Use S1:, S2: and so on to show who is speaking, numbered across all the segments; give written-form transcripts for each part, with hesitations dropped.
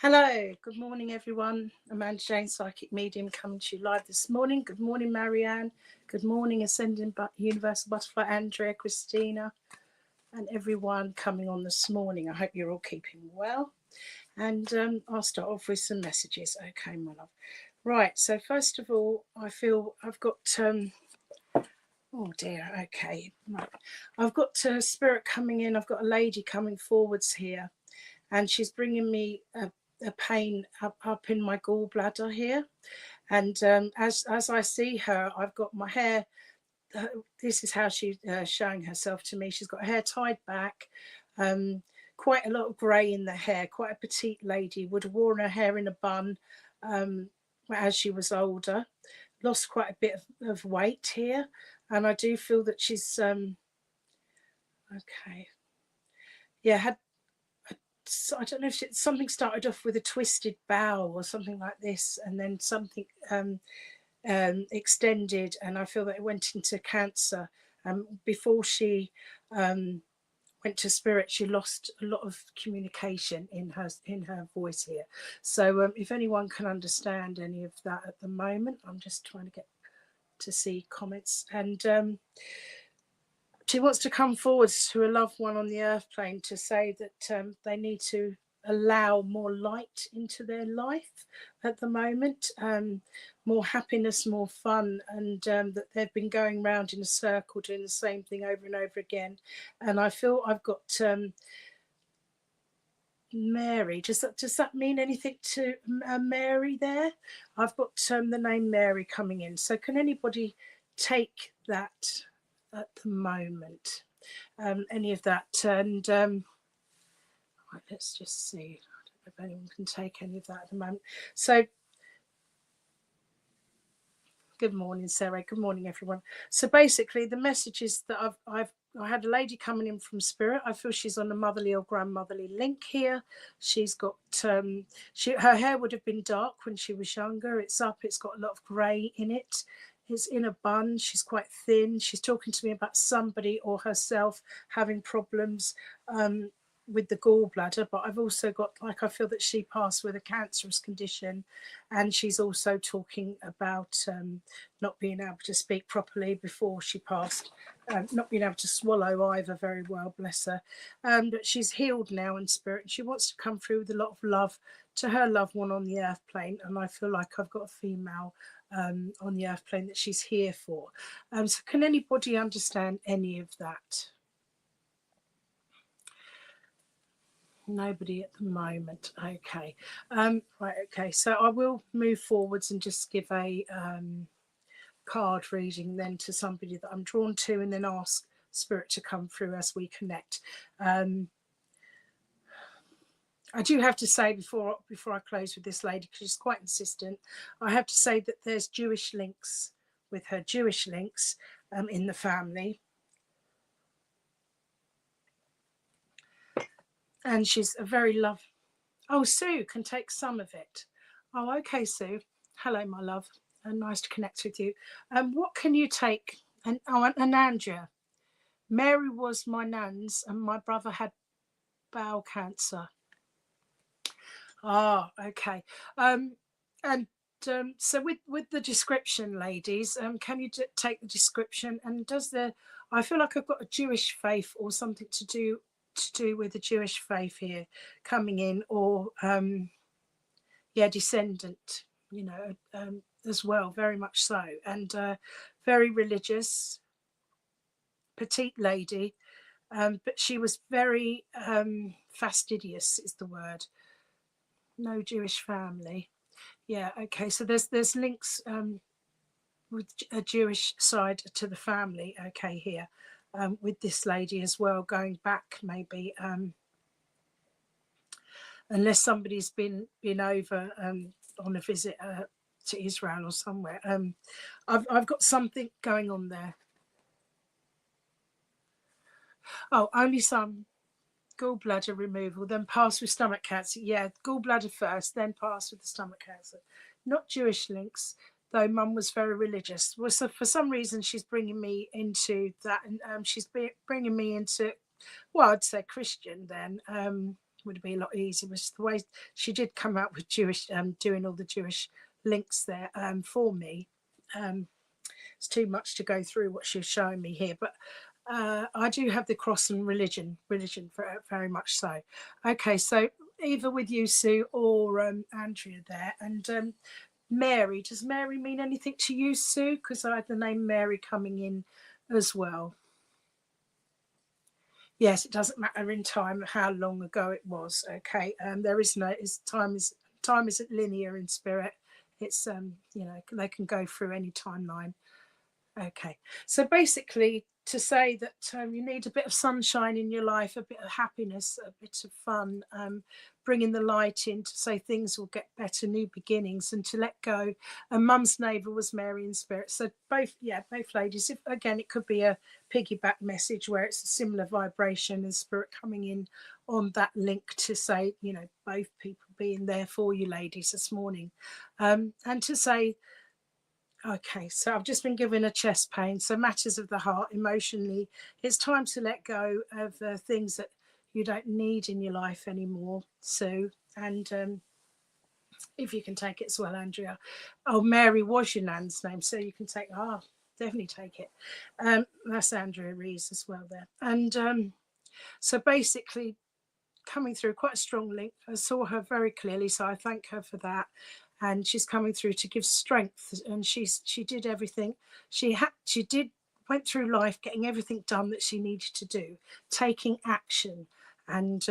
S1: Hello, good morning, everyone. Amanda Jane, Psychic Medium, coming to you live this morning. Good morning, Marianne. Good morning, Ascending Universal Butterfly, Andrea, Christina, and everyone coming on this morning. I hope you're all keeping well. And I'll start off with some messages. Okay, my love. Right, so first of all, I feel I've got, oh dear, okay. Right. I've got spirit coming in. I've got a lady coming forwards here, and she's bringing me a pain up in my gallbladder here. And as I see her, I've got my hair. This is how she's showing herself to me. She's got her hair tied back, um, quite a lot of grey in the hair. Quite a petite lady. Would have worn her hair in a bun as she was older. Lost quite a bit of weight here, and I do feel that she's okay. Yeah, had I don't know if something started off with a twisted bowel or something like this, and then something extended, and I feel that it went into cancer. Before she went to spirit, she lost a lot of communication in her voice here. So if anyone can understand any of that at the moment, I'm just trying to get to see comments. And she wants to come forward to a loved one on the earth plane to say that they need to allow more light into their life at the moment, more happiness, more fun, and that they've been going round in a circle doing the same thing over and over again. And I feel I've got Mary. Does that mean anything to Mary there? I've got the name Mary coming in. So can anybody take that at the moment? Any of that? And right, let's just see. I don't know if anyone can take any of that at the moment. So good morning, Sarah. Good morning, everyone. So basically, the messages that I had a lady coming in from spirit. I feel she's on a motherly or grandmotherly link here. She's got her hair would have been dark when she was younger. It's up. It's got a lot of grey in it. It's in a bun. She's quite thin. She's talking to me about somebody or herself having problems with the gallbladder, but I've also got, like, I feel that she passed with a cancerous condition, and she's also talking about not being able to speak properly before she passed, not being able to swallow either very well, bless her. But she's healed now in spirit, and she wants to come through with a lot of love to her loved one on the earth plane, and I feel like I've got a female on the earth plane that she's here for. So can anybody understand any of that? Nobody at the moment. Okay. Right. Okay. So I will move forwards and just give a card reading then to somebody that I'm drawn to, and then ask spirit to come through as we connect. I do have to say before I close with this lady, because she's quite insistent, I have to say that there's Jewish links with her, Jewish links in the family. And she's a very lovely. Oh, Sue can take some of it. Oh, okay, Sue. Hello, my love. Nice to connect with you. What can you take? And Andrea. Mary was my nan's, and my brother had bowel cancer. Ah, okay. And so with the description, ladies, can you take the description? And I feel like I've got a Jewish faith or something to do with the Jewish faith here coming in, or descendant, as well, very much so, and very religious, petite lady, but she was very fastidious is the word. No Jewish family. Yeah, okay, so there's links with a Jewish side to the family, okay, here, with this lady as well, going back maybe, unless somebody's been over on a visit to Israel or somewhere. I've got something going on there. Oh, only some gallbladder removal, then pass with stomach cancer. Yeah, gallbladder first, then pass with the stomach cancer. Not Jewish links, though Mum was very religious. Well, so for some reason she's bringing me into that, and she's bringing me into, well, I'd say Christian then. would be a lot easier. Which the way she did come out with Jewish, doing all the Jewish links there for me. It's too much to go through what she's showing me here, but I do have the cross and religion very much so. Okay, so either with you, Sue, or Andrea there, and Mary. Does Mary mean anything to you, Sue? Because I had the name Mary coming in as well. Yes, it doesn't matter in time how long ago it was. Okay, there is no time isn't linear in spirit. It's you know, they can go through any timeline. Okay, so basically to say that you need a bit of sunshine in your life, a bit of happiness, a bit of fun, bringing the light in, to say things will get better, new beginnings, and to let go. And Mum's neighbour was Mary in spirit. So both ladies. If, again, it could be a piggyback message where it's a similar vibration and spirit coming in on that link to say, you know, both people being there for you ladies this morning, and to say, okay, so I've just been given a chest pain. So matters of the heart, emotionally, it's time to let go of things that you don't need in your life anymore. So, and if you can take it as well, Andrea. Oh, Mary was your nan's name, so you can take, definitely take it. That's Andrea Rees as well there. And so basically coming through quite a strong link. I saw her very clearly, so I thank her for that. And she's coming through to give strength, and she did everything she went through life getting everything done that she needed to do, taking action, and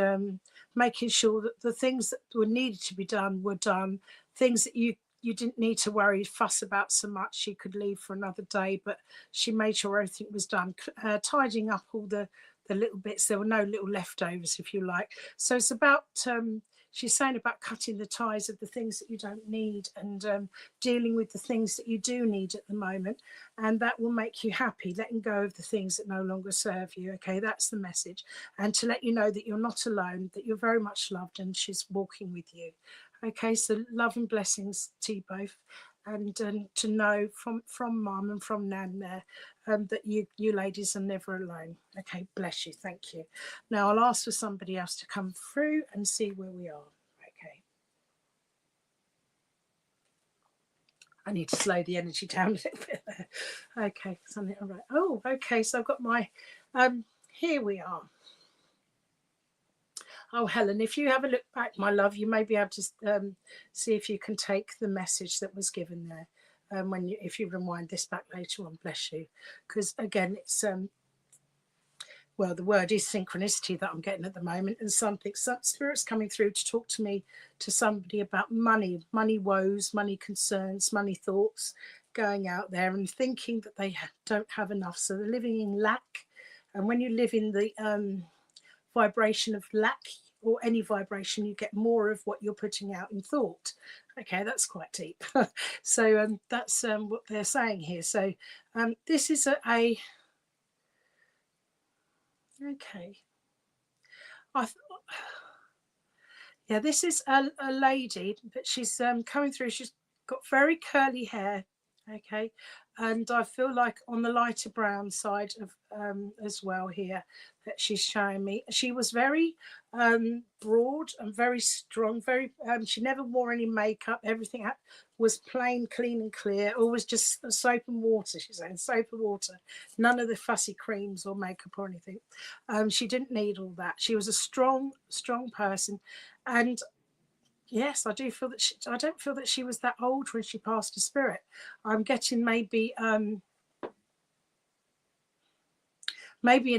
S1: making sure that the things that were needed to be done were done. Things that you didn't need to worry, fuss about so much, she could leave for another day, but she made sure everything was done, tidying up all the little bits. There were no little leftovers, if you like. So it's about she's saying about cutting the ties of the things that you don't need, and dealing with the things that you do need at the moment, and that will make you happy, letting go of the things that no longer serve you. Okay, that's the message. And to let you know that you're not alone, that you're very much loved, and she's walking with you. Okay, so love and blessings to you both, and to know from Mum and from Nan there that you ladies are never alone. Okay, bless you, thank you. Now I'll ask for somebody else to come through and see where we are. Okay, I need to slow the energy down a little bit there. Okay, something all right. Oh, okay, so I've got my here we are. Oh, Helen, if you have a look back, my love, you may be able to see if you can take the message that was given there. If you rewind this back later on, bless you. Because again, it's well, the word is synchronicity that I'm getting at the moment, and some spirit's coming through to talk to me, to somebody about money woes, money concerns, money thoughts, going out there and thinking that they don't have enough, so they're living in lack. And when you live in the vibration of lack, or any vibration, you get more of what you're putting out in thought. Okay, that's quite deep. So that's what they're saying here. So this is a okay. Yeah, this is a lady, but she's coming through. She's got very curly hair. Okay, and I feel like on the lighter brown side of as well here that she's showing me. She was very broad and very strong. Very she never wore any makeup. Everything was plain, clean and clear. Always just soap and water. She's saying soap and water. None of the fussy creams or makeup or anything. She didn't need all that. She was a strong person, and yes, I do feel that I don't feel that she was that old when she passed to spirit. I'm getting maybe in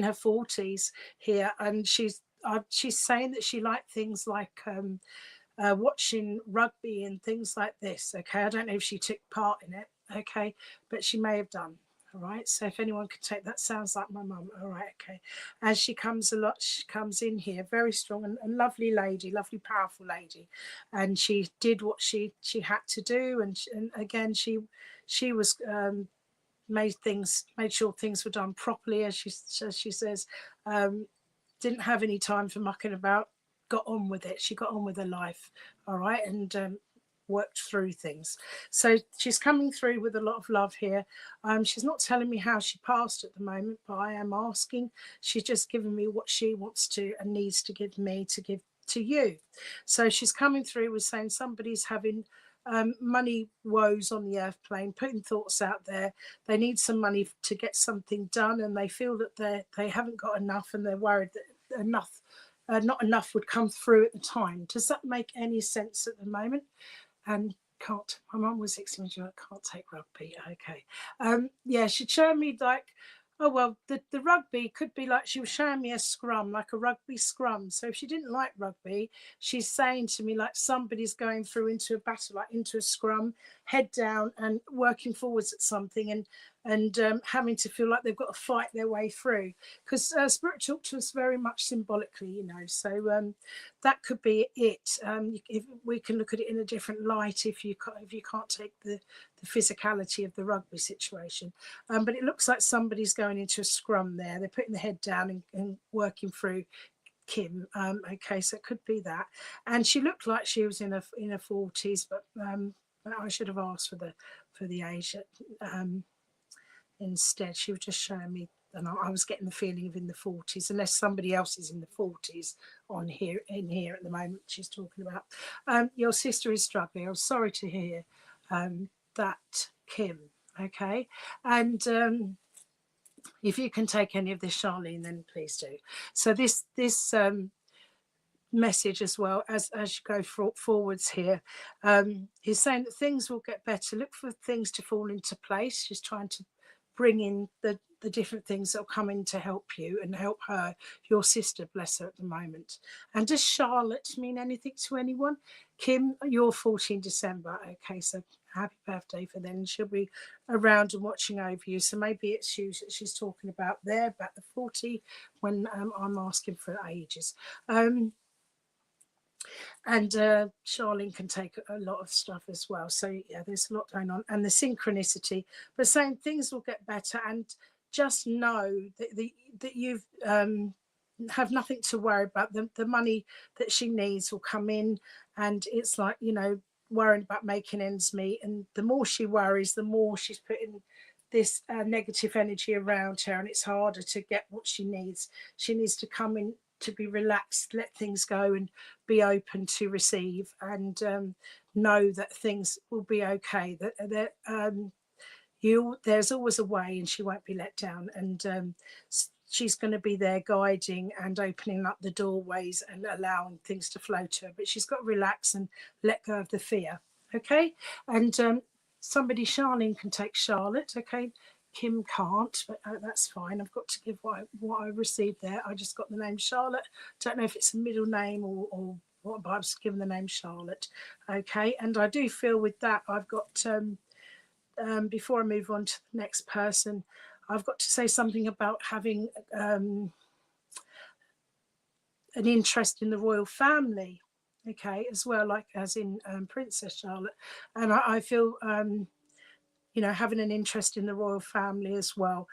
S1: her 40s here, and she's saying that she liked things like watching rugby and things like this. Okay, I don't know if she took part in it. Okay, but she may have done. All right, so if anyone could take that, sounds like my mum. All right, okay. As she comes in here, very strong and lovely lady, lovely, powerful lady, and she did what she had to do, and again she was made sure things were done properly, as she says. Didn't have any time for mucking about. Got on with it. She got on with her life. All right, and worked through things. So she's coming through with a lot of love here. She's not telling me how she passed at the moment, but I am asking. She's just giving me what she wants to and needs to give me, to give to you. So she's coming through with saying somebody's having money woes on the earth plane, putting thoughts out there. They need some money to get something done, and they feel that they haven't got enough, and they're worried that not enough would come through at the time. Does that make any sense at the moment? And can't. My mum was 16 years old. Can't take rugby. Okay. Yeah, she'd show me like, oh well, the rugby could be like, she was showing me a scrum, like a rugby scrum. So if she didn't like rugby, she's saying to me like somebody's going through into a battle, like into a scrum, head down and working forwards at something, and having to feel like they've got to fight their way through. Because Spirit talked to us very much symbolically, you know. So that could be it. If we can look at it in a different light, if you can't take the physicality of the rugby situation, but it looks like somebody's going into a scrum there. They're putting the head down and working through Kim. Okay, so it could be that. And she looked like she was in her 40s, but I should have asked for the age. Instead, she was just showing me, and I was getting the feeling of in the 40s, unless somebody else is in the 40s in here at the moment. She's talking about your sister is struggling. I'm sorry to hear that, Kim. Okay, and if you can take any of this, Charlene, then please do. So this message as well as you go forwards here, is saying that things will get better. Look for things to fall into place. She's trying to bring in the different things that will come in to help you and help her, your sister, bless her, at the moment. And does Charlotte mean anything to anyone? Kim, you're 14 December. Okay, so happy birthday for then. She'll be around and watching over you. So maybe it's you that she's talking about there, about the 40, when I'm asking for ages. And Charlene can take a lot of stuff as well. So yeah, there's a lot going on, and the synchronicity. But saying things will get better, and just know that you've have nothing to worry about. The money that she needs will come in, and it's like, you know, worrying about making ends meet. And the more she worries, the more she's putting this negative energy around her, and it's harder to get what she needs. She needs to come in to be relaxed, let things go, and be open to receive, and know that things will be okay. That there's always a way, and she won't be let down. And she's going to be there guiding and opening up the doorways and allowing things to flow to her. But she's got to relax and let go of the fear. Okay, and somebody, Charlene, can take Charlotte. Okay. Kim can't, but that's fine. I've got to give what I received there. I just got the name Charlotte. Don't know if it's a middle name or what, but I was given the name Charlotte. Okay, and I do feel with that, I've got, before I move on to the next person, I've got to say something about having an interest in the royal family. Okay, as well, like as in Princess Charlotte. And I feel... you know, having an interest in the royal family as well,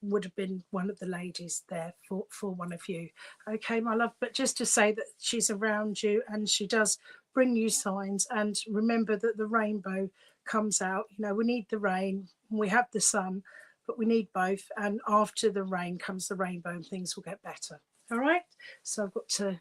S1: would have been one of the ladies there for one of you. Okay, my love, but just to say that she's around you and she does bring you signs, and remember that the rainbow comes out. You know, we need the rain, we have the sun, but we need both, and after the rain comes the rainbow, and things will get better. All right, so I've got to...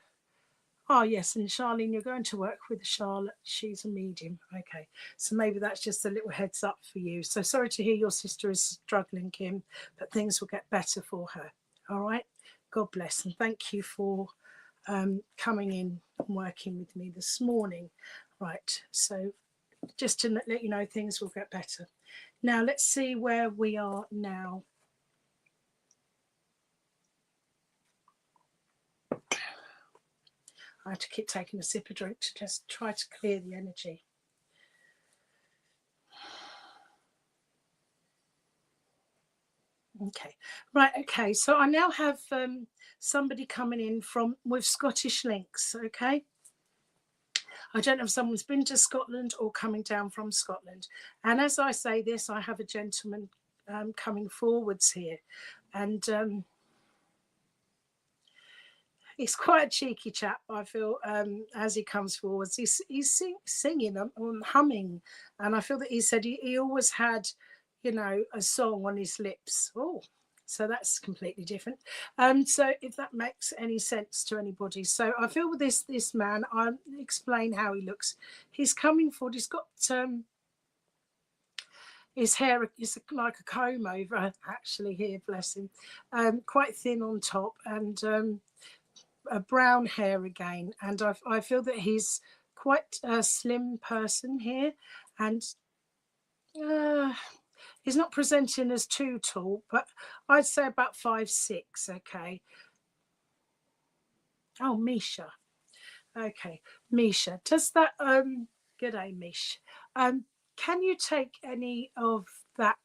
S1: Oh, yes, and Charlene, you're going to work with Charlotte. She's a medium. Okay, so maybe that's just a little heads up for you. So sorry to hear your sister is struggling, Kim, but things will get better for her. All right, God bless, and thank you for coming in and working with me this morning. Right, so just to let you know, things will get better. Now, let's see where we are now. I had to keep taking a sip of drink to just try to clear the energy. Okay, right, okay, so I now have somebody coming in with Scottish links. Okay, I don't know if someone's been to Scotland or coming down from Scotland. And as I say this, I have a gentleman coming forwards here, and he's quite a cheeky chap, I feel, as he comes forwards. He's singing and humming, and I feel that he said he always had, you know, a song on his lips. Oh, So that's completely different. So if that makes any sense to anybody. So I feel with this man, I'll explain how he looks. He's coming forward. He's got his hair is like a comb over, actually, here, bless him. Quite thin on top, and a brown hair again. And I feel that he's quite a slim person here, and he's not presenting as too tall, but I'd say about 5'6". Okay. Oh, Misha. Okay, Misha. Does that good day, Mish. Can you take any of that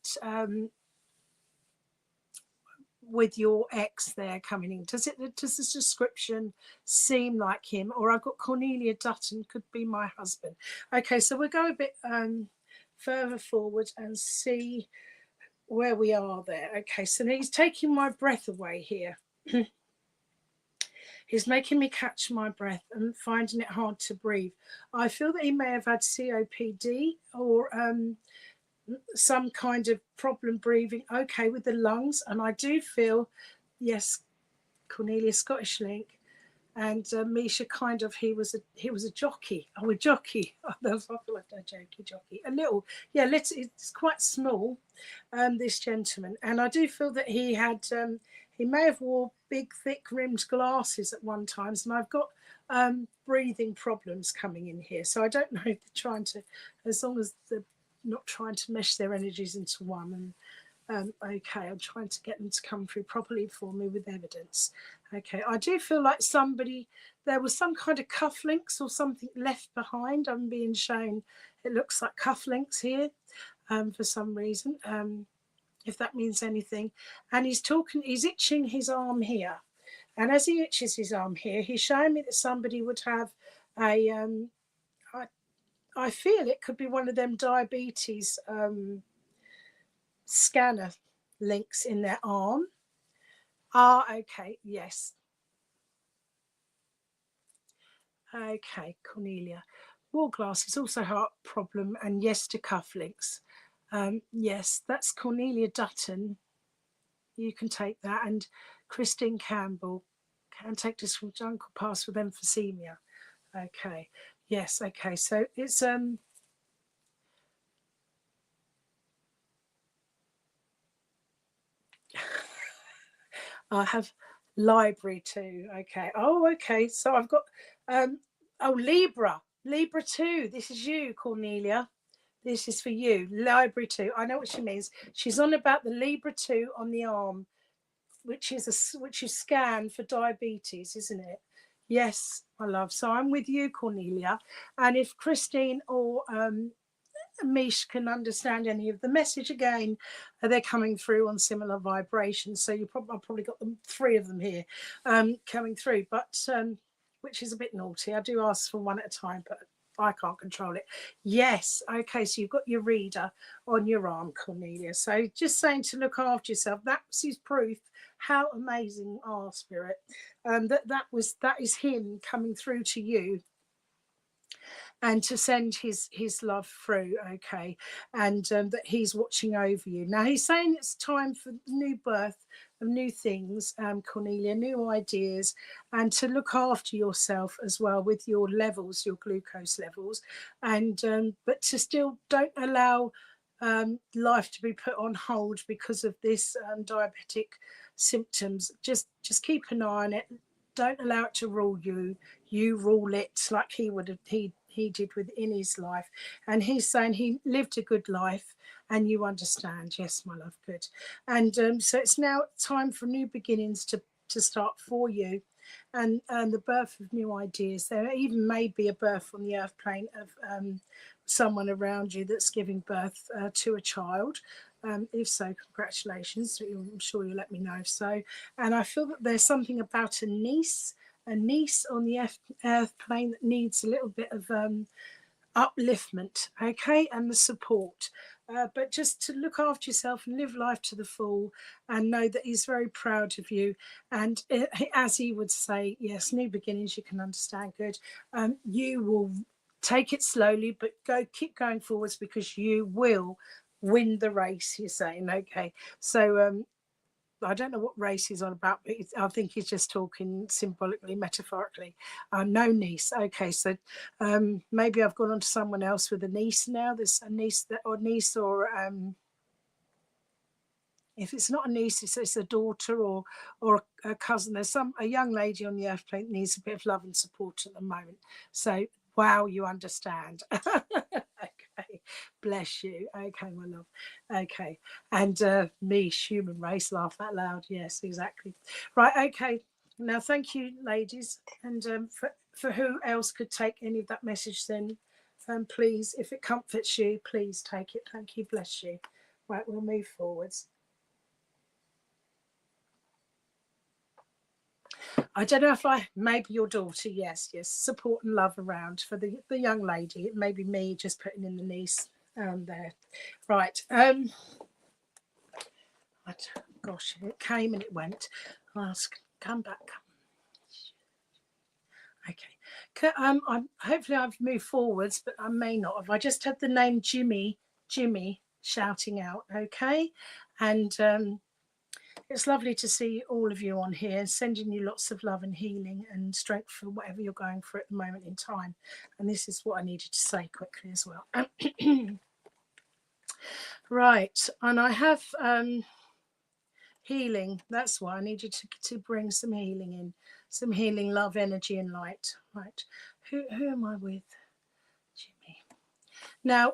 S1: with your ex there coming in? Does this description seem like him? Or I've got Cornelia Dutton, could be my husband. Okay, so we'll go a bit further forward and see where we are there. Okay, so he's taking my breath away here. He's making me catch my breath and finding it hard to breathe. I feel that he may have had COPD or some kind of problem breathing, okay, with the lungs. And I do feel, yes, Cornelia, Scottish link. And Misha, kind of, he was a jockey. Oh, a jockey. Oh, I feel like a jockey. A little, yeah. It's quite small. This gentleman, and I do feel that he had. He may have wore big, thick rimmed glasses at one time, and I've got breathing problems coming in here. So I don't know if they're trying to, as long as they're not trying to mesh their energies into one. And okay, I'm trying to get them to come through properly for me with evidence. Okay, I do feel like there was some kind of cufflinks or something left behind. I'm being shown, it looks like cufflinks here for some reason, if that means anything. And he's itching his arm here. And as he itches his arm here, he's showing me that somebody would have I feel it could be one of them diabetes scanner links in their arm. Okay, yes. Okay, Cornelia. Wore glasses, also heart problem, and yes to cufflinks. Yes, that's Cornelia Dutton. You can take that. And Christine Campbell can take this from jungle pass with emphysema. Okay, yes, okay. So it's I have library too. Okay. Oh, okay. So I've got Libra 2. This is you, Cornelia. This is for you. Library 2. I know what she means. She's on about the Libra 2 on the arm, which you scan for diabetes, isn't it? Yes, my love. So I'm with you, Cornelia. And if Christine or Mish can understand any of the message, again, they're coming through on similar vibrations. So I've probably got them, 3 of them here coming through, but which is a bit naughty. I do ask for one at a time, but I can't control it. Yes. Okay. So you've got your reader on your arm, Cornelia. So just saying to look after yourself. That's his proof. How amazing our spirit. That is him coming through to you, and to send his love through. Okay. And that he's watching over you. Now he's saying it's time for new birth of new things, Cornelia, new ideas, and to look after yourself as well with your levels, your glucose levels, and but to still don't allow life to be put on hold because of this diabetic symptoms. Just keep an eye on it. Don't allow it to rule you. You rule it, like he did within his life. And he's saying he lived a good life, and you understand. Yes, my love, good. And so it's now time for new beginnings to start for you, and the birth of new ideas. There even may be a birth on the earth plane of someone around you that's giving birth to a child. If so, congratulations. I'm sure you'll let me know if so. And I feel that there's something about a niece on the earth plane that needs a little bit of upliftment, okay, and the support. But just to look after yourself and live life to the full, and know that he's very proud of you. And as he would say, yes, new beginnings, you can understand, good. You will take it slowly, but keep going forwards, because you will win the race, you're saying. Okay, so I don't know what race he's on about, but I think he's just talking symbolically, metaphorically. No niece. Okay, so maybe I've gone on to someone else with a niece now. There's a niece or if it's not a niece, it's a daughter or a cousin. There's a young lady on the earth plane that needs a bit of love and support at the moment. So wow, you understand. Okay, bless you. Okay, my love. Okay, and me, human race, laugh out loud. Yes, exactly. Right. Okay. Now, thank you, ladies, and for who else could take any of that message, then please, if it comforts you, please take it. Thank you. Bless you. Right, we'll move forwards. I don't know if maybe your daughter, yes, support and love around for the young lady. It may be me just putting in the niece there. Right. Gosh, it came and it went. Come back. Okay. Hopefully I've moved forwards, but I may not have. I just had the name Jimmy shouting out. Okay. And it's lovely to see all of you on here, sending you lots of love and healing and strength for whatever you're going through at the moment in time. And this is what I needed to say quickly as well. Right, and I have healing. That's why I needed to bring some healing in, some healing, love, energy, and light. Right, who am I with? Jimmy. Now,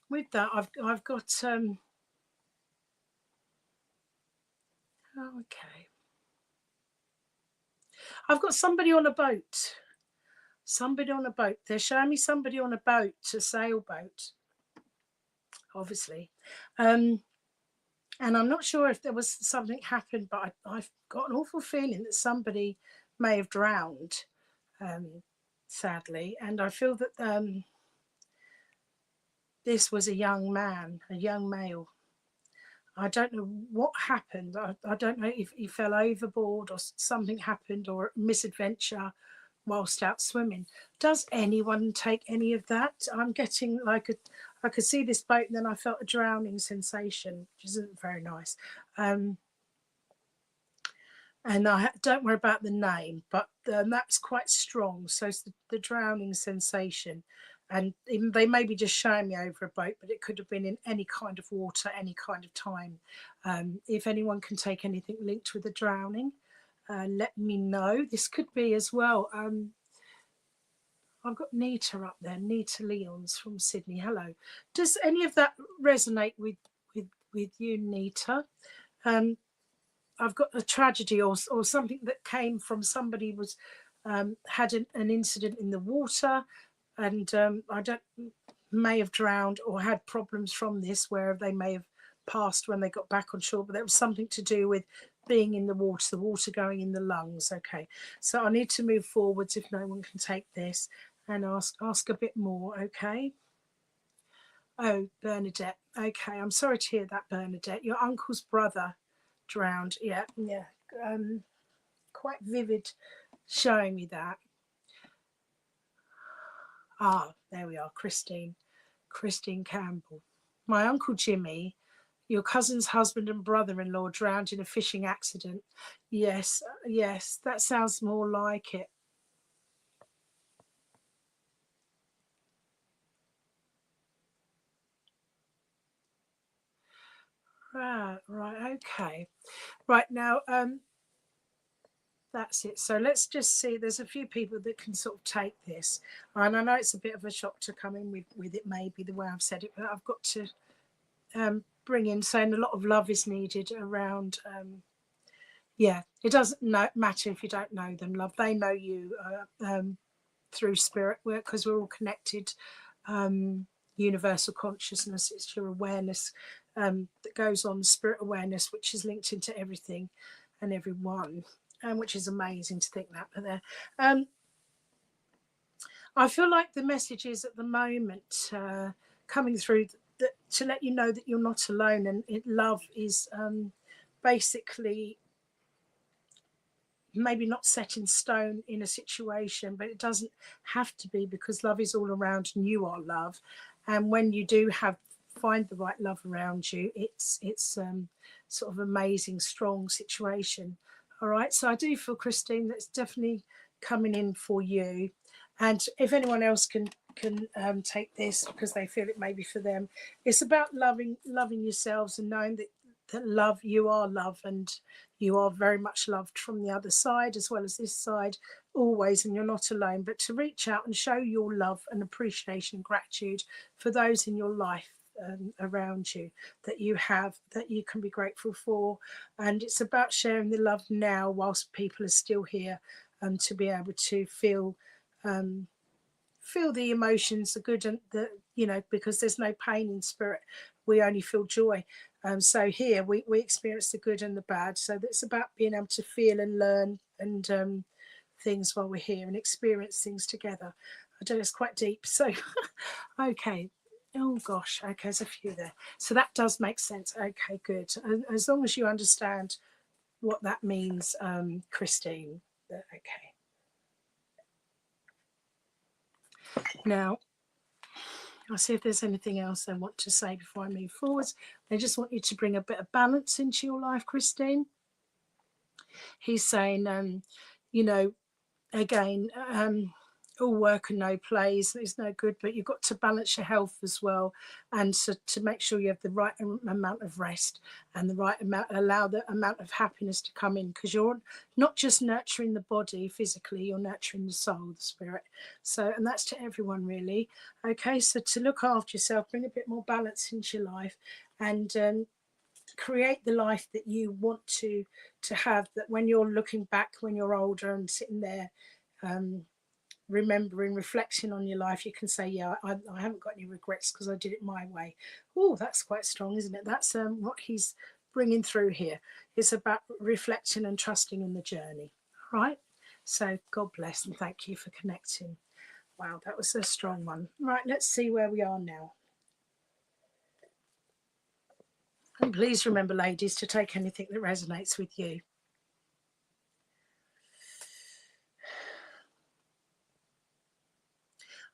S1: with that, I've got okay. I've got somebody on a boat. Somebody on a boat. They're showing me somebody on a boat, a sailboat, obviously. And I'm not sure if there was something happened, but I've got an awful feeling that somebody may have drowned, sadly. And I feel that this was a young man, a young male. I don't know what happened. I don't know if he fell overboard or something happened or a misadventure whilst out swimming. Does anyone take any of that? I'm getting like I could see this boat and then I felt a drowning sensation, which isn't very nice. And I don't worry about the name, but that's quite strong. So it's the drowning sensation. And they may be just showing me over a boat, but it could have been in any kind of water, any kind of time. If anyone can take anything linked with the drowning, let me know. This could be as well. I've got Nita up there, Nita Leons from Sydney. Hello. Does any of that resonate with you, Nita? I've got a tragedy or something that came from somebody was had an incident in the water, and I don't may have drowned or had problems from this, where they may have passed when they got back on shore, but that was something to do with being in the water going in the lungs. Okay, so I need to move forwards if no one can take this and ask a bit more. Okay. Oh, Bernadette. Okay, I'm sorry to hear that, Bernadette. Your uncle's brother drowned. Yeah. Quite vivid showing me that. There we are. Christine Campbell. My uncle Jimmy, your cousin's husband and brother-in-law, drowned in a fishing accident. Yes, that sounds more like it. Right, okay. Right, now, that's it. So let's just see. There's a few people that can sort of take this. And I know it's a bit of a shock to come in with it, maybe the way I've said it, but I've got to bring in saying a lot of love is needed around. It doesn't matter if you don't know them, love. They know you through spirit work, because we're all connected. Universal consciousness, it's your awareness that goes on, spirit awareness, which is linked into everything and everyone. Which is amazing to think that. But there, I feel like the messages at the moment coming through to let you know that you're not alone, and love is basically maybe not set in stone in a situation, but it doesn't have to be, because love is all around and you are love. And when you do have find the right love around you, it's sort of amazing, strong situation. All right, so I do feel, Christine, that's definitely coming in for you. And if anyone else can take this because they feel it may be for them, it's about loving yourselves and knowing that love, you are love, and you are very much loved from the other side as well as this side always, and you're not alone. But to reach out and show your love and appreciation and gratitude for those in your life around you that you have, that you can be grateful for. And it's about sharing the love now whilst people are still here, to be able to feel the emotions, the good and the, because there's no pain in spirit, we only feel joy. So here we experience the good and the bad. So it's about being able to feel and learn and things while we're here and experience things together. I don't know, it's quite deep. So okay. Oh gosh, okay, there's a few there. So that does make sense. Okay, good. As long as you understand what that means, Christine. Okay. Now, I'll see if there's anything else I want to say before I move forwards. I just want you to bring a bit of balance into your life, Christine. He's saying, again, all work and no plays is no good, but you've got to balance your health as well, and to make sure you have the right amount of rest and the right amount, allow the amount of happiness to come in, because you're not just nurturing the body physically, you're nurturing the soul, the spirit. So, and that's to everyone really. Okay, so to look after yourself, bring a bit more balance into your life, and create the life that you want to have, that when you're looking back when you're older and sitting there, remembering, reflecting on your life, you can say, yeah, I haven't got any regrets because I did it my way. Oh, that's quite strong, isn't it? That's what he's bringing through here. It's about reflecting and trusting in the journey. Right, so God bless and thank you for connecting. Wow, that was a strong one. Right, let's see where we are now. And please remember, ladies, to take anything that resonates with you.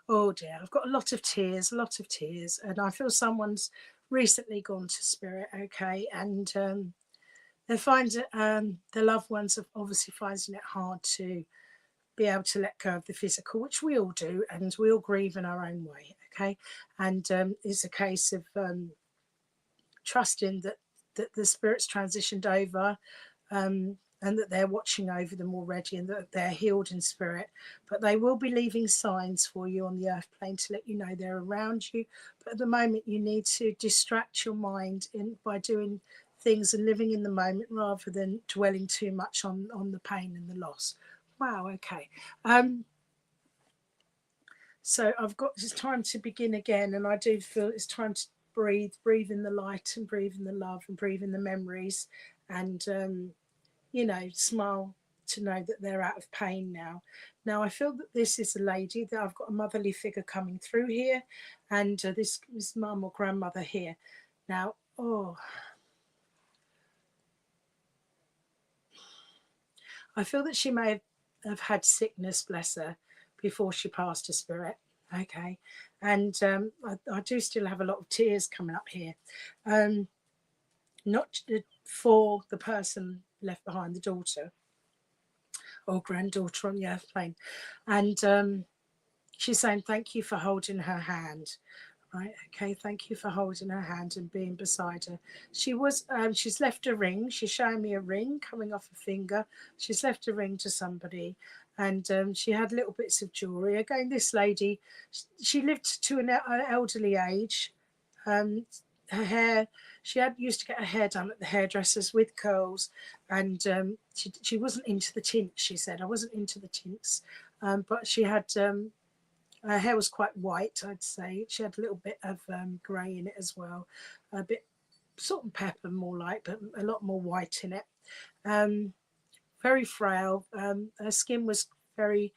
S1: Oh dear, I've got a lot of tears, and I feel someone's recently gone to spirit, okay, and they find the loved ones are obviously finding it hard to be able to let go of the physical, which we all do, and we all grieve in our own way, okay, and it's a case of trusting that the spirit's transitioned over, and that they're watching over them already, and that they're healed in spirit. But they will be leaving signs for you on the earth plane to let you know they're around you. But at the moment, you need to distract your mind by doing things and living in the moment rather than dwelling too much on the pain and the loss. Wow, okay. So I've got, it's time to begin again, and I do feel it's time to breathe in the light and breathe in the love and breathe in the memories, and smile to know that they're out of pain now. Now I feel that this is a lady, that I've got a motherly figure coming through here, and this is mum or grandmother here. Now, I feel that she may have had sickness, bless her, before she passed to spirit. Okay, and I do still have a lot of tears coming up here. Not for the person left behind, the daughter or granddaughter on the earth plane, and she's saying thank you for holding her hand. Right, okay, thank you for holding her hand and being beside her. She's left a ring. She's showing me a ring coming off a finger. She's left a ring to somebody, and she had little bits of jewellery. Again, this lady, she lived to an elderly age. Her hair, she used to get her hair done at the hairdressers with curls, and she wasn't into the tints. She said, I wasn't into the tints, but she had her hair was quite white, I'd say. She had a little bit of grey in it as well, a bit salt and pepper more like, but a lot more white in it. Very frail. Her skin was very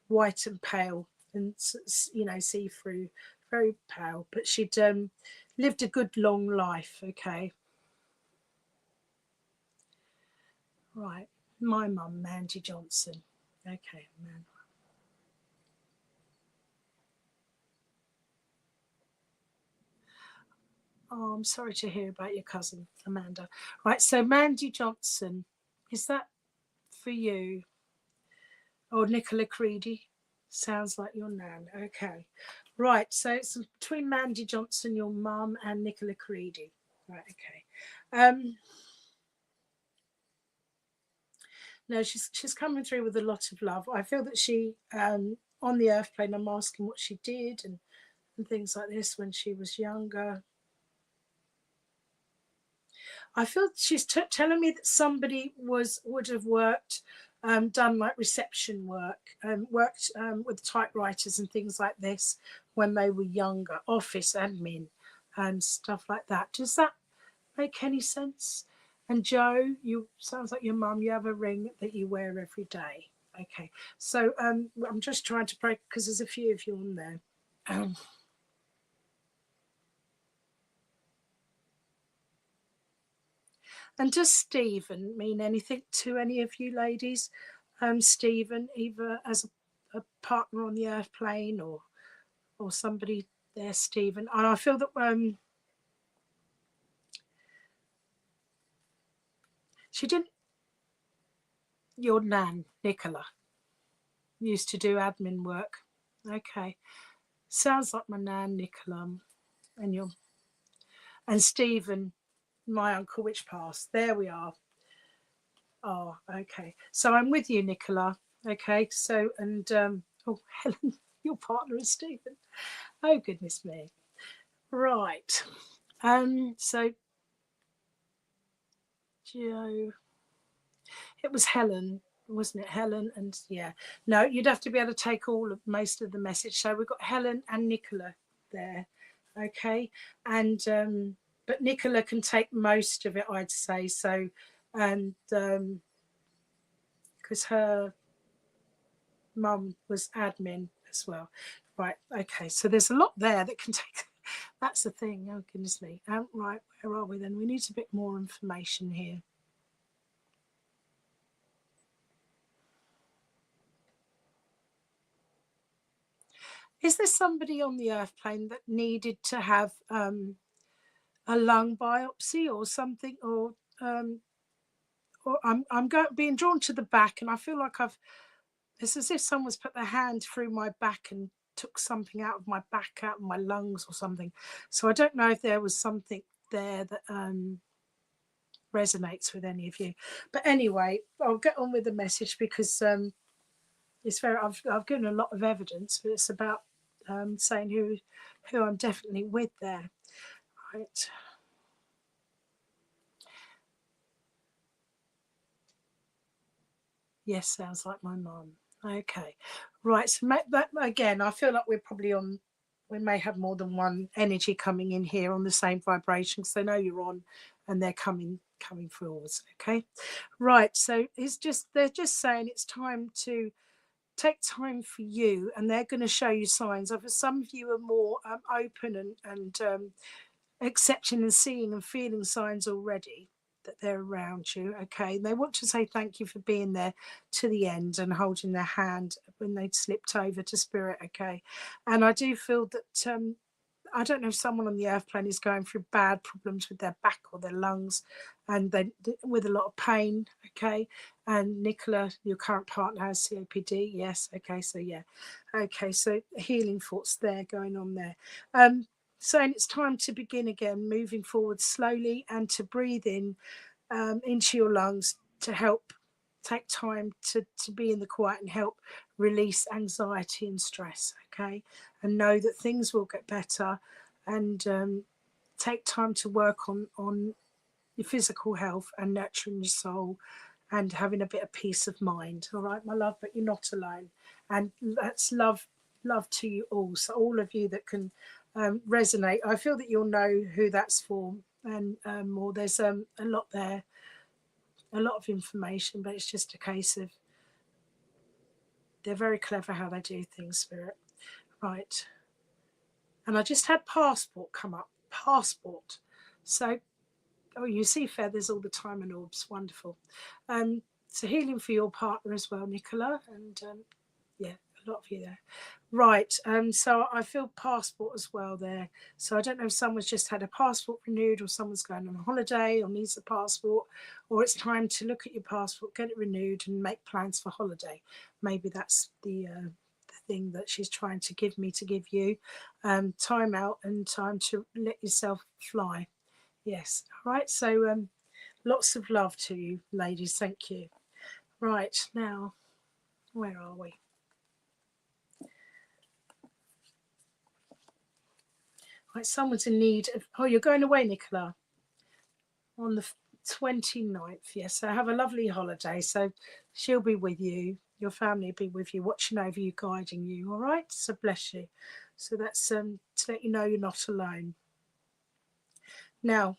S1: white and pale, and see-through, very pale. But she'd lived a good long life. Okay. Right. My mum, Mandy Johnson. Okay, man. Oh, I'm sorry to hear about your cousin, Amanda. Right, so Mandy Johnson, is that for you? Or Nicola Creedy? Sounds like your nan. Okay. Right, so it's between Mandy Johnson, your mum, and Nicola Creedy. Right, okay. No, she's coming through with a lot of love. I feel that she, on the earth plane, I'm asking what she did and things like this when she was younger. I feel she's telling me that somebody would have worked, done like reception work, worked with typewriters and things like this when they were younger, office admin and stuff like that. Does that make any sense? And Joe, you sounds like your mum. You have a ring that you wear every day. Okay, so I'm just trying to break because there's a few of you on there. And does Stephen mean anything to any of you ladies? Stephen, either as a partner on the earth plane or somebody there, Stephen. And I feel that she didn't. Your nan, Nicola, used to do admin work. Okay, sounds like my nan, Nicola, and Stephen, my uncle, which passed. There we are. Oh, okay. So I'm with you, Nicola. Okay. So oh, Helen, your partner is Stephen. Oh goodness me. Right. So Joe, it was Helen, wasn't it? Helen and yeah. No, you'd have to be able to take most of the message. So we've got Helen and Nicola there. Okay. And but Nicola can take most of it, I'd say. So and because her mum was admin as well. Right, okay, so there's a lot there that can take. That's the thing. Oh goodness me. Right, where are we then? We need a bit more information here. Is there somebody on the earth plane that needed to have a lung biopsy or something, or I'm being drawn to the back, and I feel like it's as if someone's put their hand through my back and took something out of my back, out of my lungs or something. So I don't know if there was something there that resonates with any of you. But anyway, I'll get on with the message because it's very. I've given a lot of evidence, but it's about saying who I'm definitely with there. Right. Yes, sounds like my mum. Okay, right. So that again, I feel like we're probably on. We may have more than one energy coming in here on the same vibration because they know you're on, and they're coming forwards. Okay, right. So they're just saying it's time to take time for you, and they're going to show you signs. Of some of you are more open and accepting and seeing and feeling signs already that they're around you. Okay, they want to say thank you for being there to the end and holding their hand when they'd slipped over to spirit. Okay, and I do feel that I don't know if someone on the earth plane is going through bad problems with their back or their lungs and they with a lot of pain. Okay, and Nicola, your current partner, has COPD. Yes. Okay, so yeah. Okay, so healing thoughts there going on there. Saying it's time to begin again, moving forward slowly, and to breathe in into your lungs to help take time to be in the quiet and help release anxiety and stress. Okay, and know that things will get better, and take time to work on your physical health and nurturing your soul and having a bit of peace of mind. All right, my love, but you're not alone, and that's love to you all. So all of you that can resonate, I feel that you'll know who that's for, and more. There's a lot there, a lot of information, but it's just a case of they're very clever how they do things, spirit. Right. And I just had passport come up. Passport. So, oh, you see feathers all the time and orbs. Wonderful. So healing for your partner as well, Nicola. And yeah, a lot of you there. Right, so I feel passport as well there. So I don't know if someone's just had a passport renewed, or someone's going on a holiday or needs a passport, or it's time to look at your passport, get it renewed, and make plans for holiday. Maybe that's the thing that she's trying to give me to give you. Time out and time to let yourself fly. Yes, all right. So lots of love to you, ladies. Thank you. Right, now, where are we? Right, someone's in need of... Oh, you're going away, Nicola, on the 29th. Yes, so have a lovely holiday. So she'll be with you. Your family will be with you, watching over you, guiding you. All right? So bless you. So that's to let you know you're not alone. Now,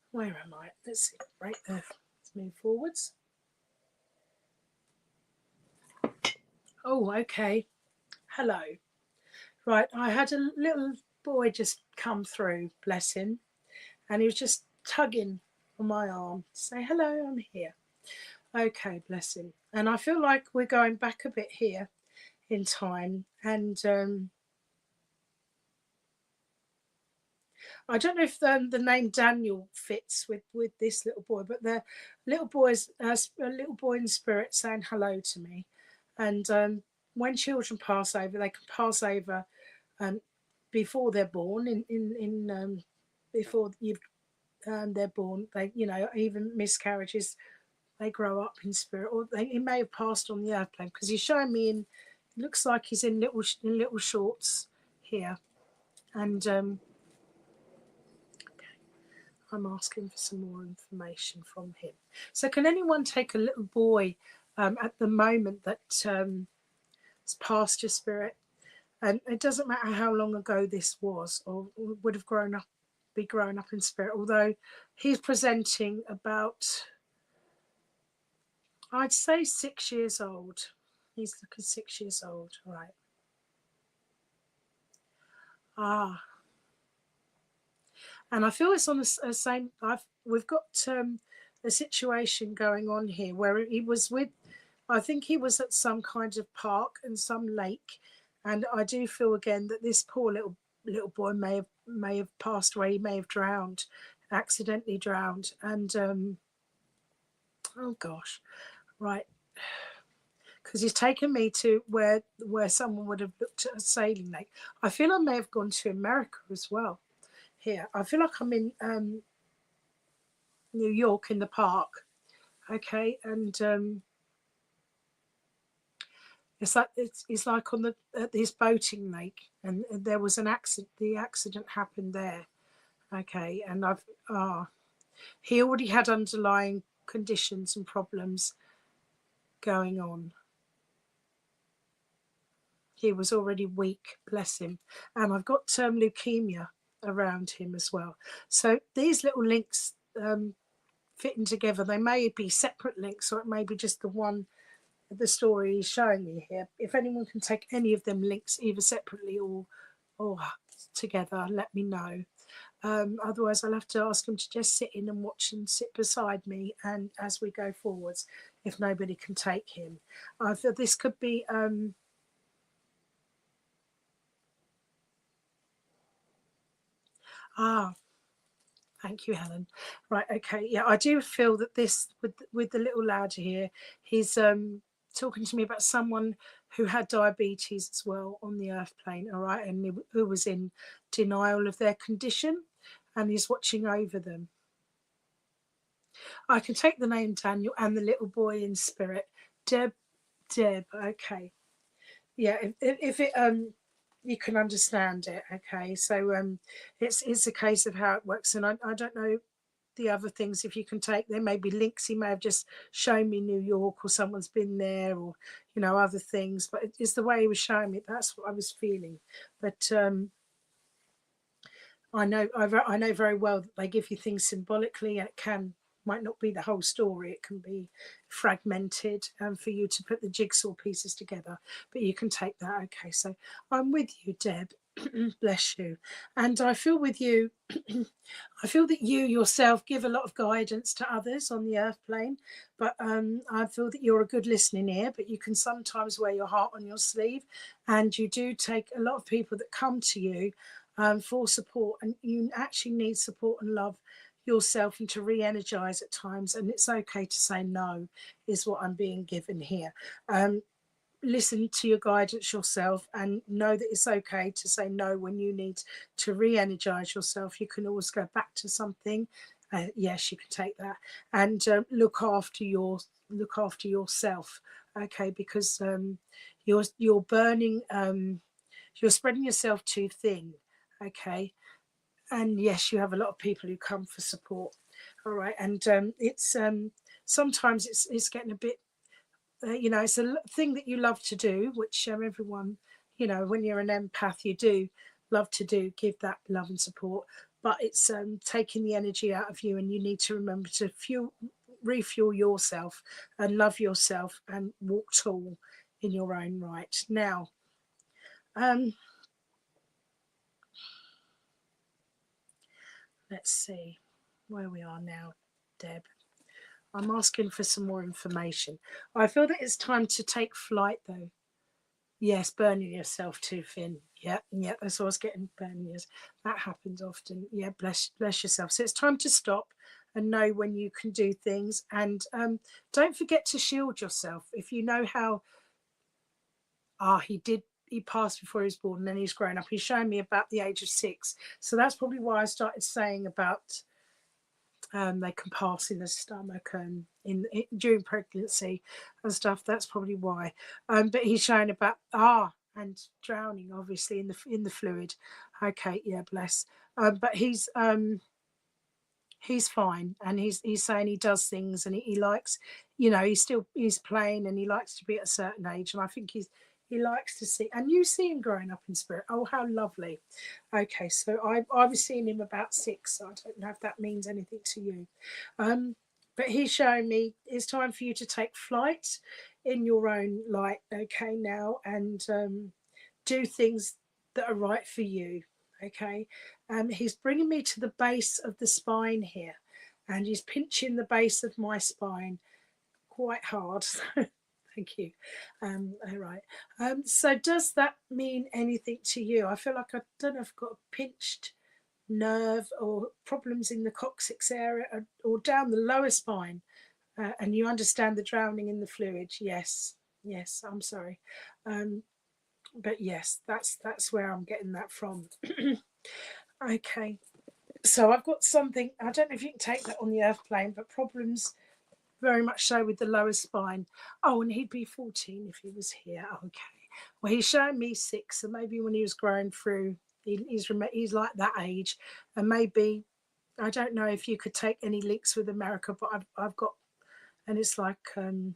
S1: where am I? Let's see. Right there. Let's move forwards. Oh, okay. Hello. Right, I had a little boy just come through, bless him, and he was just tugging on my arm to say, hello, I'm here. Okay, bless him. And I feel like we're going back a bit here in time. And I don't know if the name Daniel fits with this little boy, but the little boy's a little boy in spirit saying hello to me. And when children pass over, they can pass over before they're born. Before they're born, they even miscarriages, they grow up in spirit, or he may have passed on the airplane, because he's showing me in. It looks like he's in little shorts here, and I'm asking for some more information from him. So can anyone take a little boy at the moment that has passed your spirit? And it doesn't matter how long ago this was, or would have be grown up in spirit, although he's presenting about, I'd say 6 years old. He's looking 6 years old, right? And I feel it's on the same. We've got a situation going on here where he was with. I think he was at some kind of park and some lake, and I do feel again that this poor little boy may have passed away. He may have drowned, accidentally drowned, and oh gosh, right. Because he's taken me to where someone would have looked at a sailing lake. I feel I may have gone to America as well. Here, I feel like I'm in New York in the park. Okay, and it's like on this boating lake, and there was an accident. The accident happened there. Okay, and he already had underlying conditions and problems going on. He was already weak, bless him. And I've got leukemia around him as well. So these little links fitting together, they may be separate links, or it may be just the one, the story he's showing me here. If anyone can take any of them links, either separately or together, let me know. Otherwise, I'll have to ask him to just sit in and watch and sit beside me, and as we go forwards, if nobody can take him. I feel this could be... Thank you, Helen. Right, okay. Yeah, I do feel that this, with the little lad here, he's talking to me about someone who had diabetes as well on the earth plane, all right, and who was in denial of their condition, and he's watching over them. I can take the name Daniel and the little boy in spirit. Deb, okay. Yeah, if it you can understand it, okay. So it's a case of how it works, and I don't know the other things. If you can take, there may be links. He may have just shown me New York, or someone's been there, or other things, but it's the way he was showing me. That's what I was feeling. But I know very well that they give you things symbolically, and it might not be the whole story. It can be fragmented for you to put the jigsaw pieces together, but you can take that. Okay, so I'm with you, Deb. Bless you. And I feel with you, I feel that you yourself give a lot of guidance to others on the earth plane, but I feel that you're a good listening ear, but you can sometimes wear your heart on your sleeve, and you do take a lot of people that come to you for support, and you actually need support and love yourself and to re-energize at times, and it's okay to say no is what I'm being given here. Listen to your guidance yourself and know that it's okay to say no when you need to re-energize yourself. You can always go back to something. Yes, you can take that and look after yourself. Okay, because you're burning, you're spreading yourself too thin. Okay, and yes, you have a lot of people who come for support. All right, and it's sometimes it's getting a bit it's a thing that you love to do, which everyone, when you're an empath, you do love to do, give that love and support. But it's taking the energy out of you, and you need to remember to refuel yourself and love yourself and walk tall in your own right. Now, let's see where we are now, Deb. I'm asking for some more information. I feel that it's time to take flight, though. Yes, burning yourself too thin. Yeah, that's what I was getting. Burning yourself. That happens often. Yeah, bless yourself. So it's time to stop and know when you can do things. And don't forget to shield yourself. If you know how, he passed before he was born, and then he's grown up. He's showing me about the age of 6. So that's probably why I started saying about they can pass in the stomach and during pregnancy and stuff. That's probably why. But he's showing about and drowning, obviously in the fluid. Okay, yeah, bless. But he's fine, and he's saying he does things, and he likes, he's playing, and he likes to be at a certain age, and I think he likes to see, and you see him growing up in spirit. Oh, how lovely. Okay, so I was seeing him about 6, so I don't know if that means anything to you. But he's showing me it's time for you to take flight in your own light, okay, now, and do things that are right for you. Okay, he's bringing me to the base of the spine here, and he's pinching the base of my spine quite hard. Thank you. All right. So does that mean anything to you? I feel like I don't know if I've got a pinched nerve or problems in the coccyx area or down the lower spine, and you understand the drowning in the fluid. Yes, I'm sorry. But yes, that's where I'm getting that from. Okay, so I've got something, I don't know if you can take that on the earth plane, but problems very much so with the lower spine. Oh, and he'd be 14 if he was here. Okay, well, he's showing me 6, so maybe when he was growing through, he's like that age, and maybe, I don't know if you could take any links with America, but I've got, and it's like I'm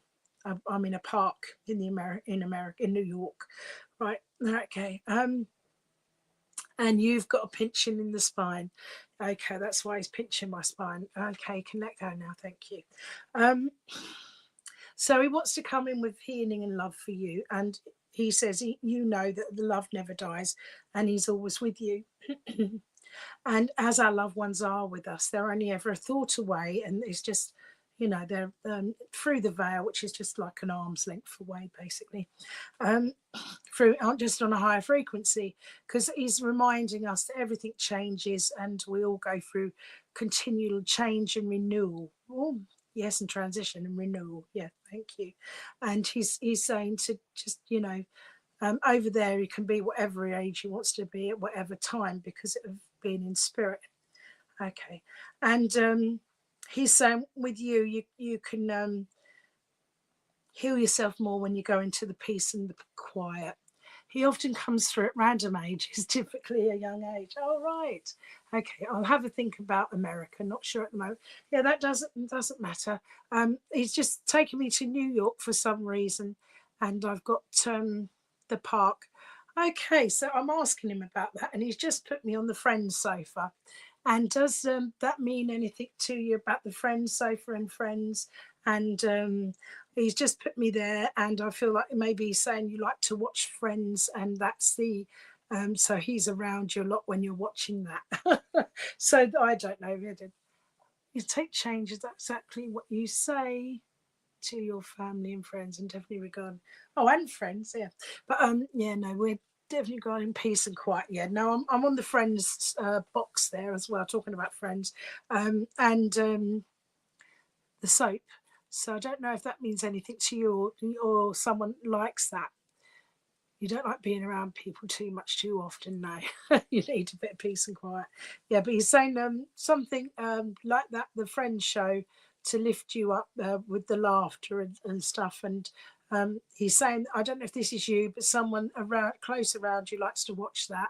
S1: in a park in in New York, right? Okay, and you've got a pinching in the spine. Okay, that's why he's pinching my spine. Okay, can let go now, thank you. So he wants to come in with healing and love for you, and he says you know that the love never dies, and he's always with you. And as our loved ones are with us, they're only ever a thought away, and it's just, they're through the veil, which is just like an arm's length away, basically, through just on a higher frequency, because he's reminding us that everything changes, and we all go through continual change and renewal. Oh, yes, and transition and renewal. Yeah, thank you. And he's saying to just, over there, he can be whatever age he wants to be at whatever time because of being in spirit. Okay, and he's saying with you can heal yourself more when you go into the peace and the quiet. He often comes through at random ages, typically a young age. Oh, right. Okay, I'll have a think about America. Not sure at the moment. Yeah, that doesn't matter. He's just taken me to New York for some reason, and I've got the park. Okay, so I'm asking him about that, and he's just put me on the Friends sofa. And does that mean anything to you about the Friends sofa and Friends? And he's just put me there, and I feel like maybe he's saying you like to watch Friends, and that's the So he's around you a lot when you're watching that. So I don't know. You take change. Is that exactly what you say to your family and friends, and definitely regarding and friends, yeah. But yeah, no, we're definitely regarding peace and quiet. Yeah, no, I'm on the friends box there as well, talking about friends, and the soap. So I don't know if that means anything to you, or someone likes that. You don't like being around people too much too often, no. You need a bit of peace and quiet. Yeah, but he's saying something like that, the Friends show, to lift you up with the laughter and stuff. And he's saying, I don't know if this is you, but someone around close around you likes to watch that,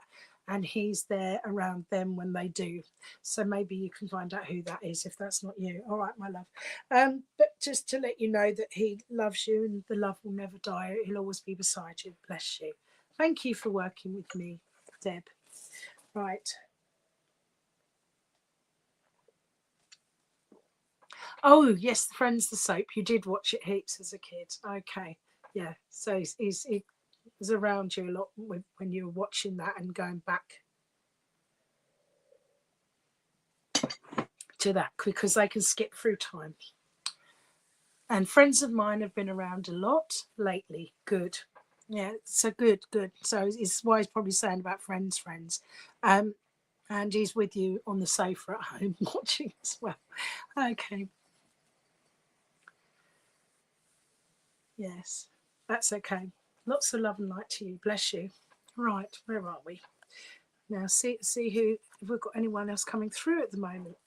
S1: and he's there around them when they do. So maybe you can find out who that is if that's not you. All right, my love. But just to let you know that he loves you and the love will never die. He'll always be beside you. Bless you. Thank you for working with me, Deb. Right. Oh, yes, Friends the soap. You did watch it heaps as a kid. Okay. Yeah. So he was around you a lot when you were watching that and going back to that because they can skip through time. And friends of mine have been around a lot lately. Good. Yeah, so good. So it's why he's probably saying about friends. And he's with you on the sofa at home watching as well. Okay. Yes, that's okay. Lots of love and light to you. Bless you. Right, where are we? Now see who, if we've got anyone else coming through at the moment.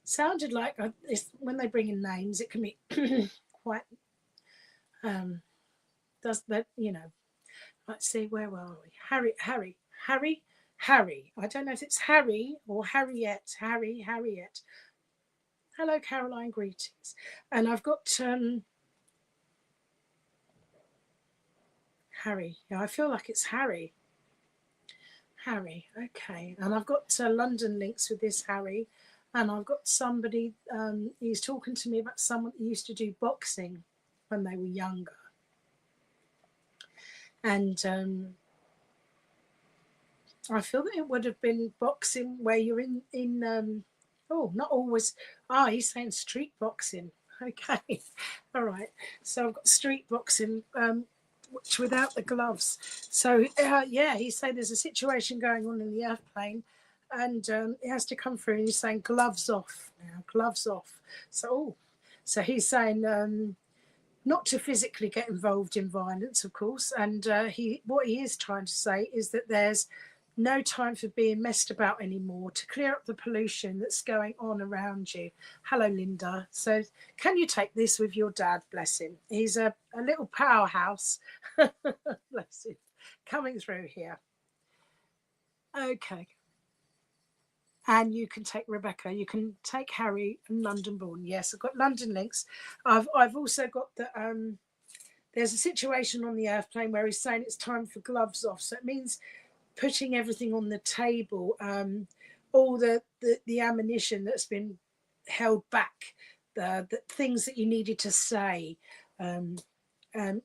S1: Sounded like when they bring in names, it can be quite does that, let's see, where were we? Harry. I don't know if it's Harry or Harriet. Harriet. Hello, Caroline. Greetings. And I've got Harry. Yeah, I feel like it's Harry. Okay. And I've got London links with this Harry. And I've got somebody, he's talking to me about someone that used to do boxing when they were younger. And I feel that it would have been boxing where you're in not always. He's saying street boxing. Okay. All right. So I've got street boxing, which without the gloves. So he's saying there's a situation going on in the airplane, and it has to come through. And he's saying gloves off now, gloves off. So he's saying not to physically get involved in violence, of course. And what he is trying to say is that there's no time for being messed about anymore, to clear up the pollution that's going on around you. Hello, Linda. So can you take this with your dad? Bless him. He's a little powerhouse. Bless him. Coming through here. Okay. And you can take Rebecca. You can take Harry and London Born. Yes, I've got London links. I've also got the there's a situation on the airplane where he's saying it's time for gloves off. So it means putting everything on the table, all the ammunition that's been held back, the things that you needed to say,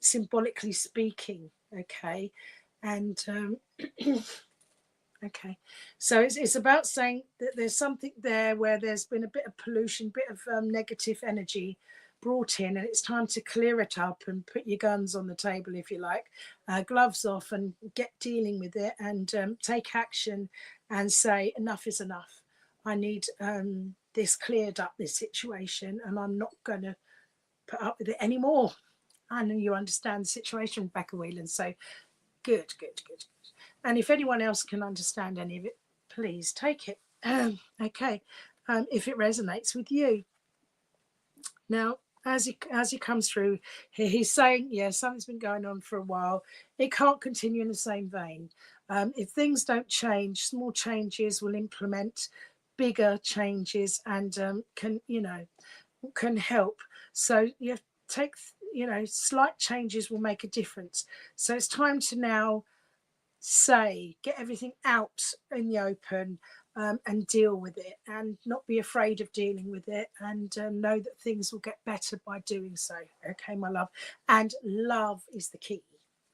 S1: symbolically speaking. Okay. And okay, so it's about saying that there's something there where there's been a bit of pollution, bit of negative energy brought in, and it's time to clear it up and put your guns on the table, if you like, gloves off, and get dealing with it, and take action and say enough is enough. I need this cleared up, this situation, and I'm not going to put up with it anymore. I know you understand the situation, Rebecca Whelan. So good. And if anyone else can understand any of it, please take it. Okay, if it resonates with you. Now, as he comes through, he's saying, something's been going on for a while. It can't continue in the same vein. If things don't change, small changes will implement bigger changes, and can help. So you have to take, slight changes will make a difference. So it's time to now get everything out in the open, and deal with it, and not be afraid of dealing with it, and know that things will get better by doing so. Okay, my love. And love is the key.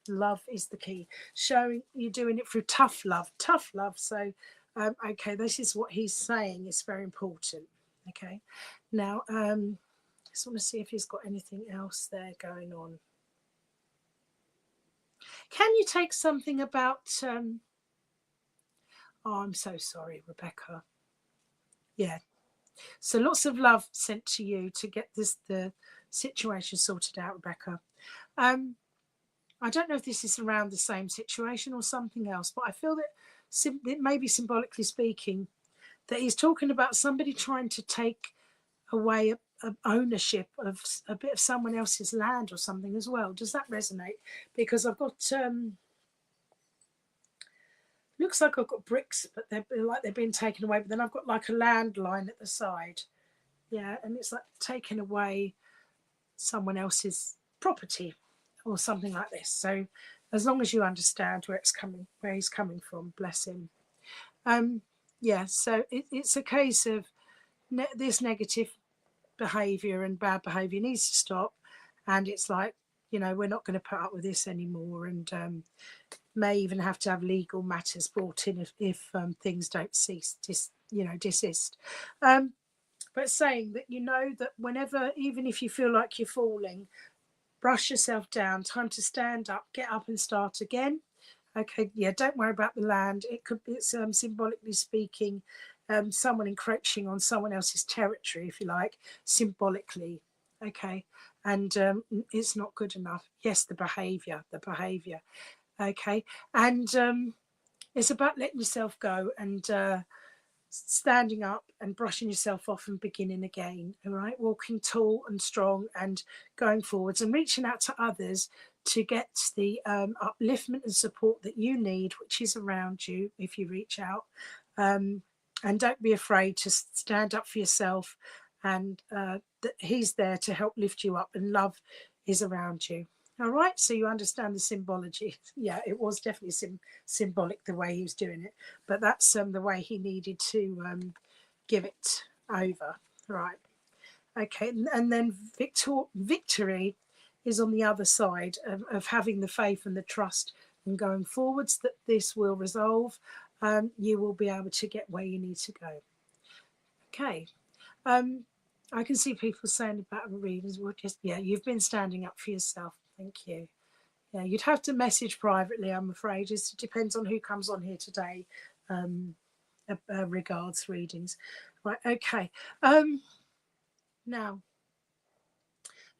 S1: Love is the key. Showing you're doing it through tough love, tough love. So, okay, this is what he's saying. It's very important. Okay, now just want to see if he's got anything else there going on. Can you take something about? Oh, I'm so sorry, Rebecca. Yeah. So lots of love sent to you to get the situation sorted out, Rebecca. I don't know if this is around the same situation or something else, but I feel that it may be symbolically speaking that he's talking about somebody trying to take away a ownership of a bit of someone else's land or something as well. Does that resonate? Because I've got looks like I've got bricks, but they're being taken away. But then I've got like a landline at the side. Yeah, and it's like taking away someone else's property or something like this. So as long as you understand where he's coming from, bless him. Yeah, so it's a case of this negative behavior and bad behavior needs to stop, and it's like, we're not going to put up with this anymore, and may even have to have legal matters brought in if things don't desist. But saying that that whenever, even if you feel like you're falling, brush yourself down, time to stand up, get up and start again. Okay, yeah, don't worry about the land. It's symbolically speaking, someone encroaching on someone else's territory, if you like, symbolically. Okay, and it's not good enough. Yes, the behaviour. Okay, and it's about letting yourself go and standing up and brushing yourself off and beginning again. All right, walking tall and strong and going forwards and reaching out to others to get the upliftment and support that you need, which is around you if you reach out. And don't be afraid to stand up for yourself, and that he's there to help lift you up, and love is around you. All right, so you understand the symbology. Yeah, it was definitely symbolic the way he was doing it, but that's the way he needed to give it over. Right. Okay, and then victory is on the other side of having the faith and the trust and going forwards that this will resolve. You will be able to get where you need to go. Okay. I can see people saying about readings. Well, you've been standing up for yourself. Thank you. Yeah, you'd have to message privately, I'm afraid. It depends on who comes on here today. Regards readings. Right, okay. Now,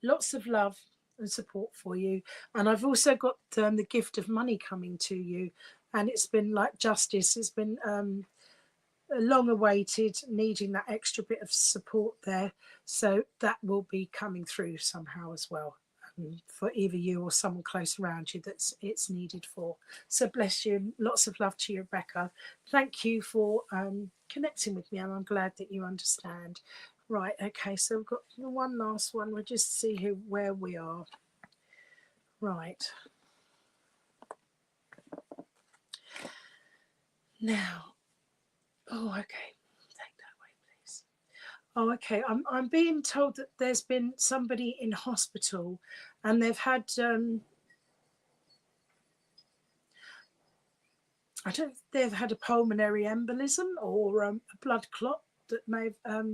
S1: lots of love and support for you. And I've also got the gift of money coming to you. And it's been like justice. It's been long awaited, needing that extra bit of support there. So that will be coming through somehow as well. For either you or someone close around you that's it's needed for. So bless you. Lots of love to you, Rebecca. Thank you for connecting with me, and I'm glad that you understand. Right, okay, so we've got one last one. We'll just see where we are. Right. Now, oh, okay. Take that away, please. Oh, okay. I'm being told that there's been somebody in hospital, and they've had they've had a pulmonary embolism or a blood clot that may have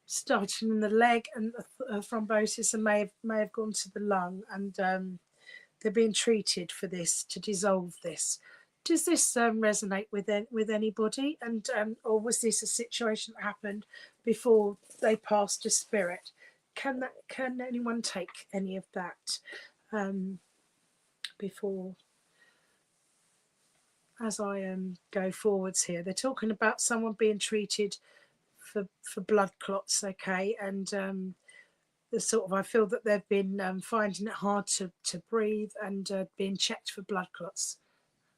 S1: started in the leg, and thrombosis, and may have gone to the lung, and they're being treated for this to dissolve this. Does this resonate with anybody? And or was this a situation that happened before they passed to spirit? Can anyone take any of that before? As I go forwards here, they're talking about someone being treated for blood clots, okay, and the sort of, I feel that they've been finding it hard to breathe and being checked for blood clots.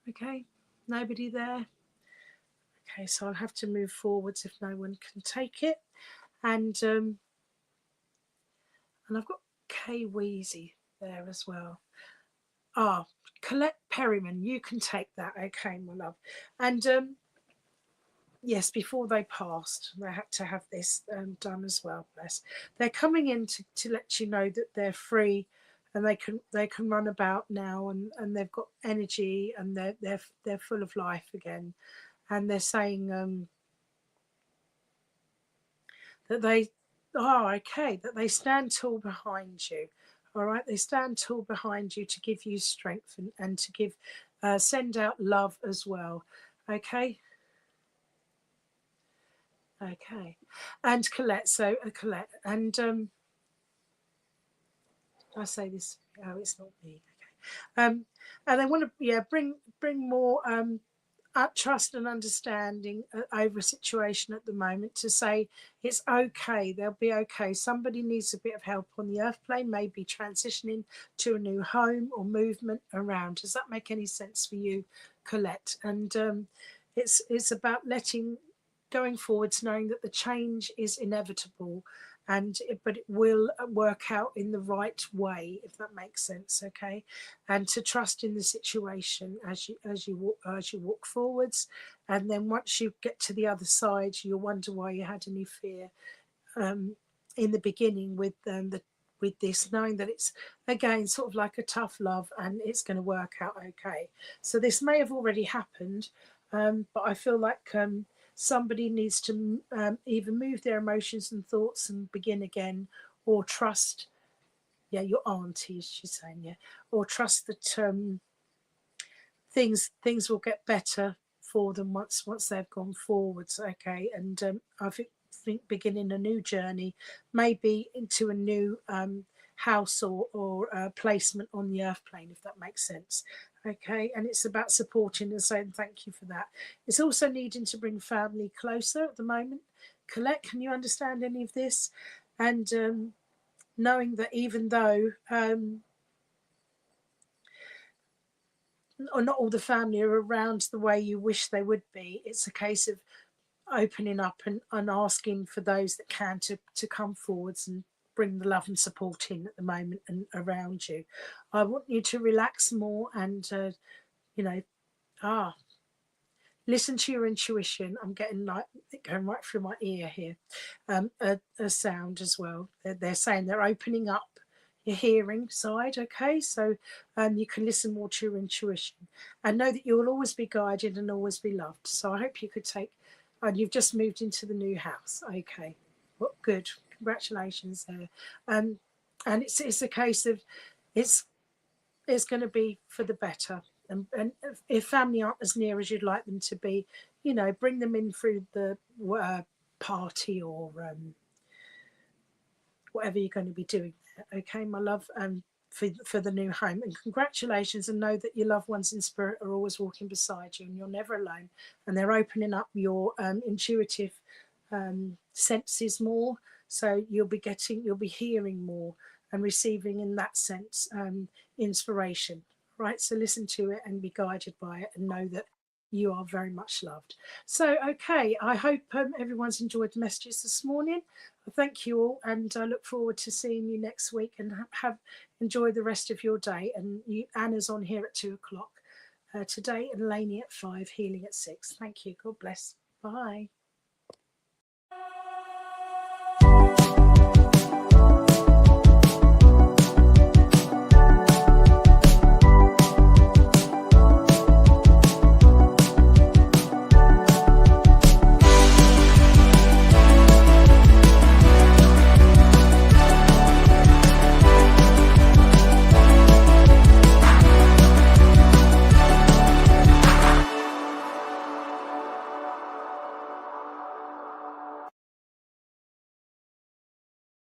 S1: Okay, nobody there. Okay, so I'll have to move forwards if no one can take it, and I've got Kay Wheezy there as well. Colette Perryman, you can take that. Okay, my love. And yes, before they passed, they had to have this done as well. Bless. They're coming in to let you know that they're free, and they can run about now, and they've got energy, and they're full of life again. And they're saying that they that they stand tall behind you. All right, they stand tall behind you to give you strength, and to give send out love as well. Okay. Okay, and Colette. So Colette, and did I say this? Oh, it's not me. Okay, and they want to bring more trust and understanding over a situation at the moment, to say it's okay, they'll be okay. Somebody needs a bit of help on the earth plane, maybe transitioning to a new home or movement around. Does that make any sense for you, Colette? And it's about going forwards, knowing that the change is inevitable, but it will work out in the right way, if that makes sense. Okay, and to trust in the situation as you walk forwards, and then once you get to the other side, you'll wonder why you had any fear in the beginning with this, knowing that it's again sort of like a tough love, and it's going to work out okay. So this may have already happened, but I feel like somebody needs to either move their emotions and thoughts and begin again, or trust. Yeah, your auntie, she's saying, yeah, or trust that things will get better for them once they've gone forwards. Okay, and I think beginning a new journey, maybe into a new house or placement on the earth plane, if that makes sense. Okay, and it's about supporting and saying thank you for that. It's also needing to bring family closer at the moment. Colette, can you understand any of this? And knowing that even though or not all the family are around the way you wish they would be, it's a case of opening up and asking for those that can to come forwards and bring the love and support in at the moment and around you. I want you to relax more and you know listen to your intuition. I'm getting like it going right through my ear here. A sound as well. They're saying they're opening up your hearing side. Okay, so you can listen more to your intuition and know that you will always be guided and always be loved. So I hope you could take. And you've just moved into the new house. Okay, well, good. Congratulations there. And it's a case of it's going to be for the better. And if family aren't as near as you'd like them to be, bring them in through the party or whatever you're going to be doing there. Okay, my love, for the new home. And congratulations, and know that your loved ones in spirit are always walking beside you, and you're never alone. And they're opening up your intuitive senses more, so you'll be hearing more and receiving in that sense inspiration. Right, so listen to it and be guided by it, and know that you are very much loved. So, okay, I hope everyone's enjoyed the messages this morning. Thank you all, and I look forward to seeing you next week, and enjoy the rest of your day. And Anna's on here at 2:00 today, and Lainey at 5, healing at 6. Thank you. God bless. Bye.